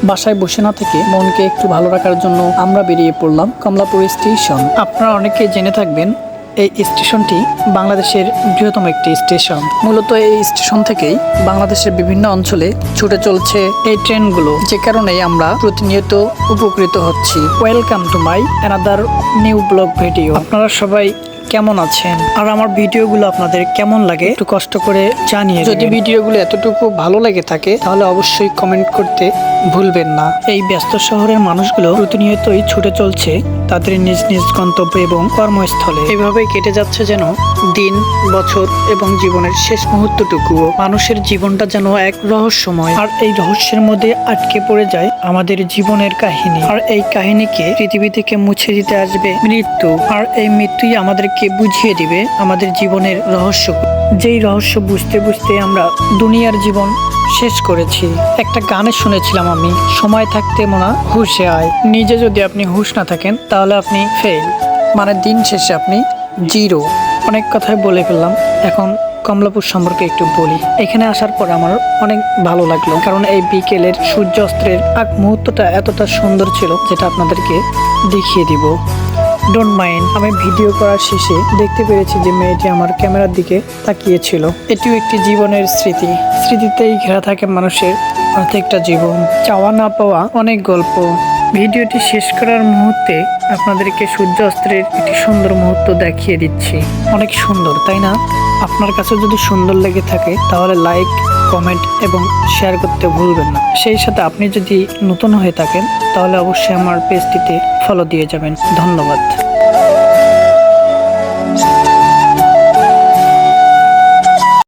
বাসায় বসে না থেকে মনকে একটু ভালো রাখার জন্য আমরা বেরিয়ে পড়লাম কমলাপুর স্টেশন। আপনারা অনেকে জেনে থাকবেন এই স্টেশনটি বাংলাদেশের বৃহত্তম একটি স্টেশন। মূলত এই স্টেশন থেকেই বাংলাদেশের বিভিন্ন অঞ্চলে ছুটে চলছে এই ট্রেনগুলো, যে কারণেই আমরা প্রতিনিয়ত উপকৃত হচ্ছি। Welcome to my another new blog video. আপনারা সবাই কেমন আছেন আর আমার ভিডিওগুলো আপনাদের কেমন লাগে একটু কষ্ট করে জানিয়ে। যদি ভিডিওগুলো এতটুকু ভালো লেগে থাকে তাহলে অবশ্যই কমেন্ট করতে ভুলবেন না। এই ব্যস্ত শহরের মানুষগুলো প্রতিনিয়তই ছুটে চলছে তাদের নিজ নিজ গন্তব্য এবং কর্মস্থলে। এভাবেই কেটে যাচ্ছে যেন দিন, বছর এবং জীবনের শেষ মুহূর্তটুকুও। মানুষের জীবনটা যেন এক রহস্যময়, আর এই রহস্যের মধ্যে আটকে পড়ে যায় আমাদের জীবনের কাহিনী। আর এই কাহিনীকে পৃথিবী থেকে মুছে দিতে আসবে মৃত্যু, আর এই মৃত্যুই আমাদেরকে বুঝিয়ে দিবে আমাদের জীবনের রহস্য। যেই রহস্য বুঝতে বুঝতে আমরা দুনিয়ার জীবন শেষ করেছি। একটা গানে শুনেছিলাম আমি, সময় থাকতে মনা হুশে আয়। নিজে যদি আপনি হুশ না থাকেন তাহলে আপনি ফেল, মানে দিন শেষে আপনি জিরো। অনেক কথাই বলে ফেললাম, এখন কমলাপুর সম্পর্কে একটু বলি। এখানে আসার পর আমার অনেক ভালো লাগলো, কারণ এই বিকেলের সূর্যাস্তের আগ মুহূর্তটা এতটা সুন্দর ছিল যেটা আপনাদেরকে দেখিয়ে দিব। ডোন্ট মাইন্ড, আমি ভিডিও করার শেষে দেখতে পেরেছি যে মেয়েটি আমার ক্যামেরার দিকে তাকিয়েছিল। এটিও একটি জীবনের স্মৃতি। স্মৃতিতেই ঘেরা থাকে মানুষের প্রত্যেকটা জীবন, চাওয়া না পাওয়া অনেক গল্প। ভিডিওটি শেষ করার মুহূর্তে আপনাদেরকে সূর্যাস্তের একটি সুন্দর মুহূর্ত দেখিয়ে দিচ্ছি। অনেক সুন্দর, তাই না? আপনার কাছে যদি সুন্দর লেগে থাকে তাহলে লাইক, কমেন্ট এবং শেয়ার করতে ভুলবেন না। সেই সাথে আপনি যদি নতুন হয়ে থাকেন তাহলে অবশ্যই আমার পেজটিতে ফলো দিয়ে যাবেন। ধন্যবাদ।